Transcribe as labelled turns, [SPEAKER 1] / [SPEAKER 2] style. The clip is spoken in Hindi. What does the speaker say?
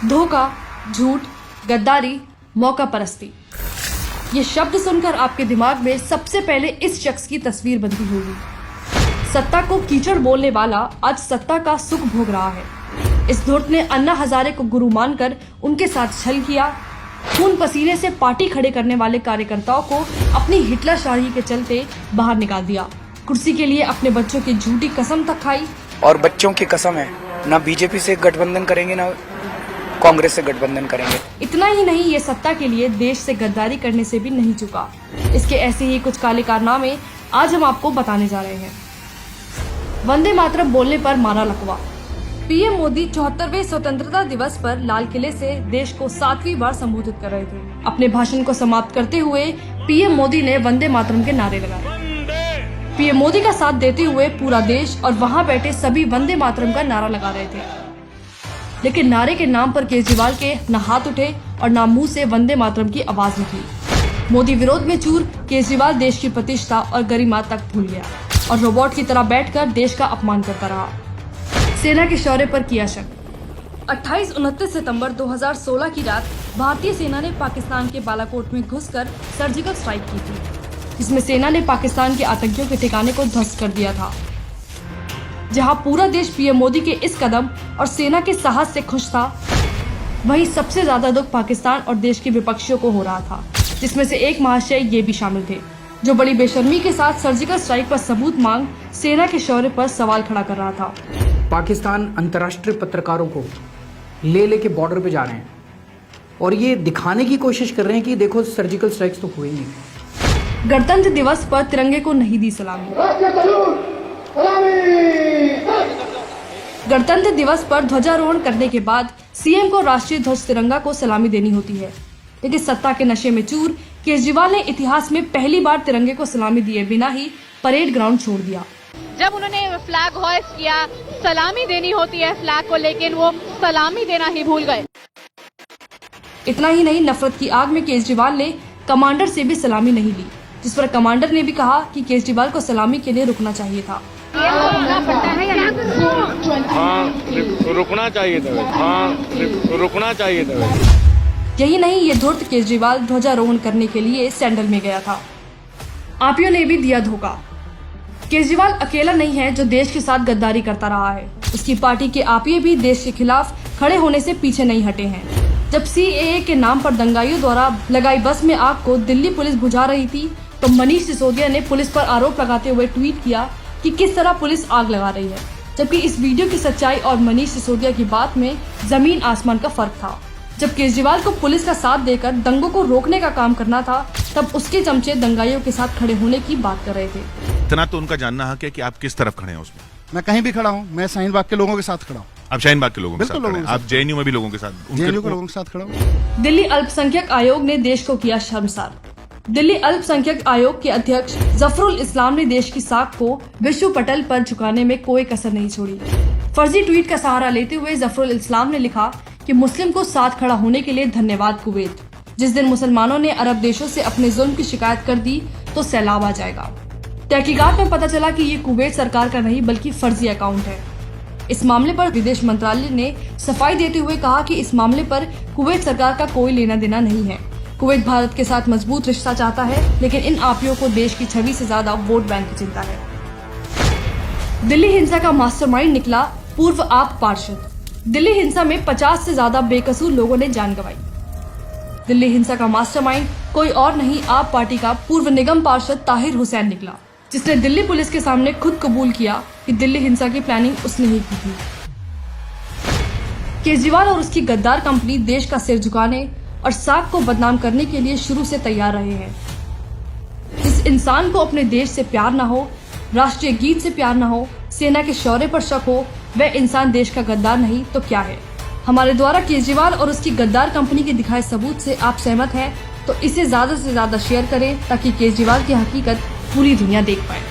[SPEAKER 1] धोखा, झूठ, गद्दारी, मौका परस्ती। ये शब्द सुनकर आपके दिमाग में सबसे पहले इस शख्स की तस्वीर बनती होगी। सत्ता को कीचड़ बोलने वाला आज सत्ता का सुख भोग रहा है। इस धूर्त ने अन्ना हजारे को गुरु मानकर उनके साथ छल किया। खून पसीने से पार्टी खड़े करने वाले कार्यकर्ताओं को अपनी हिटलरशाही के चलते बाहर निकाल दिया। कुर्सी के लिए अपने बच्चों की झूठी कसम तक खाई।
[SPEAKER 2] और बच्चों की कसम है, ना बीजेपी से गठबंधन करेंगे ना कांग्रेस से गठबंधन करेंगे।
[SPEAKER 1] इतना ही नहीं, ये सत्ता के लिए देश से गद्दारी करने से भी नहीं चुका। इसके ऐसे ही कुछ काले कारनामे आज हम आपको बताने जा रहे हैं। वंदे मातरम बोलने पर मारा लकवा। पीएम मोदी 74वें स्वतंत्रता दिवस पर लाल किले से देश को 7वीं बार संबोधित कर रहे थे। अपने भाषण को समाप्त करते हुए पीएम मोदी ने वंदे मातरम के नारे लगाए। पीएम मोदी का साथ देते हुए पूरा देश और वहां बैठे सभी वंदे मातरम का नारा लगा रहे थे। लेकिन नारे के नाम पर केजरीवाल के न हाथ उठे और न मुंह से वंदे मातरम की आवाज निकली। मोदी विरोध में चूर केजरीवाल देश की प्रतिष्ठा और गरिमा तक भूल गया और रोबोट की तरह बैठकर देश का अपमान करता रहा। सेना के शौर्य पर किया शक। 28-29 सितंबर 2016 की रात भारतीय सेना ने पाकिस्तान के बालाकोट में घुसकर सर्जिकल स्ट्राइक की थी, जिसमें सेना ने पाकिस्तान के आतंकियों के ठिकाने को ध्वस्त कर दिया था। जहां पूरा देश पीएम मोदी के इस कदम और सेना के साहस से खुश था, वहीं सबसे ज्यादा दुख पाकिस्तान और देश के विपक्षियों को हो रहा था, जिसमें से एक महाशय ये भी शामिल थे जो बड़ी बेशर्मी के साथ सर्जिकल स्ट्राइक पर सबूत मांग सेना के शौर्य पर सवाल खड़ा कर रहा था।
[SPEAKER 3] पाकिस्तान अंतर्राष्ट्रीय पत्रकारों को लेके बॉर्डर पे जा रहे हैं और ये दिखाने की कोशिश कर रहे हैं कि देखो सर्जिकल स्ट्राइक्स तो हुए नहीं।
[SPEAKER 1] गणतंत्र दिवस पर तिरंगे को नहीं दी सलामी। गणतंत्र दिवस पर ध्वजारोहण करने के बाद सीएम को राष्ट्रीय ध्वज तिरंगा को सलामी देनी होती है, लेकिन सत्ता के नशे में चूर केजरीवाल ने इतिहास में पहली बार तिरंगे को सलामी दिए बिना ही परेड ग्राउंड छोड़ दिया।
[SPEAKER 4] जब उन्होंने फ्लैग होइस्ट किया, सलामी देनी होती है फ्लैग को, लेकिन वो सलामी देना ही भूल गए।
[SPEAKER 1] इतना ही नहीं, नफरत की आग में केजरीवाल ने कमांडर से भी सलामी नहीं ली, जिस पर कमांडर ने भी कहा कि केजरीवाल को सलामी के लिए रुकना चाहिए था।
[SPEAKER 5] रुकना चाहिए था, रुकना चाहिए था।
[SPEAKER 1] यही नहीं, ये धूर्त केजरीवाल ध्वजारोहण करने के लिए सैंडल में गया था। आपियों ने भी दिया धोखा। केजरीवाल अकेला नहीं है जो देश के साथ गद्दारी करता रहा है। उसकी पार्टी के आपिये भी देश के खिलाफ खड़े होने से पीछे नहीं हटे हैं। जब सीएए के नाम पर दंगाइयों द्वारा लगाई बस में आग को दिल्ली पुलिस बुझा रही थी, तो मनीष सिसोदिया ने पुलिस पर आरोप लगाते हुए ट्वीट किया कि किस तरह पुलिस आग लगा रही है, जबकि इस वीडियो की सच्चाई और मनीष सिसोदिया की बात में जमीन आसमान का फर्क था। जब केजरीवाल को पुलिस का साथ देकर दंगों को रोकने का काम करना था, तब उसके चमचे दंगाइयों के साथ खड़े होने की बात कर रहे थे।
[SPEAKER 6] इतना तो उनका जानना हक है कि आप किस तरफ खड़े हैं उसमें।
[SPEAKER 7] मैं कहीं भी खड़ा हूँ, मैं शाहीन बाग के लोगों के साथ खड़ा हूँ।
[SPEAKER 6] आप शाहीन बाग के लोगों के साथ
[SPEAKER 7] बिल्कुल
[SPEAKER 6] खड़े हैं, आप जेएनयू में भी लोगों के साथ,
[SPEAKER 7] जेएनयू के लोगों के साथ खड़ा हूँ।
[SPEAKER 1] दिल्ली अल्पसंख्यक आयोग ने देश को किया शर्मसार। दिल्ली अल्पसंख्यक आयोग के अध्यक्ष जफरुल इस्लाम ने देश की साख को विश्व पटल पर झुकाने में कोई कसर नहीं छोड़ी। फर्जी ट्वीट का सहारा लेते हुए जफरुल इस्लाम ने लिखा कि मुस्लिम को साथ खड़ा होने के लिए धन्यवाद कुवैत। जिस दिन मुसलमानों ने अरब देशों से अपने जुल्म की शिकायत कर दी तो सैलाब आ जाएगा। तहकीकात में पता चला कि ये कुवैत सरकार का नहीं बल्कि फर्जी अकाउंट है। इस मामले पर विदेश मंत्रालय ने सफाई देते हुए कहा कि इस मामले पर कुवैत सरकार का कोई लेना देना नहीं है। कुवैत भारत के साथ मजबूत रिश्ता चाहता है, लेकिन इन आपियों को देश की छवि से ज्यादा वोट बैंक की चिंता है। दिल्ली हिंसा का मास्टरमाइंड निकला पूर्व आप पार्षद। दिल्ली हिंसा में 50 से ज्यादा बेकसूर लोगों ने जान गंवाई। दिल्ली हिंसा का मास्टरमाइंड कोई और नहीं, आप पार्टी का पूर्व निगम पार्षद ताहिर हुसैन निकला, जिसने दिल्ली पुलिस के सामने खुद कबूल किया कि दिल्ली हिंसा की प्लानिंग उसने ही की थी। केजरीवाल और उसकी गद्दार कंपनी देश का सिर झुकाने और साख को बदनाम करने के लिए शुरू से तैयार रहे हैं। जिस इंसान को अपने देश से प्यार न हो, राष्ट्रीय गीत से प्यार न हो, सेना के शौर्य पर शक हो, वह इंसान देश का गद्दार नहीं तो क्या है। हमारे द्वारा केजरीवाल और उसकी गद्दार कंपनी के दिखाए सबूत से आप सहमत हैं तो इसे ज्यादा से ज्यादा शेयर करें ताकि केजरीवाल की हकीकत पूरी दुनिया देख पाए।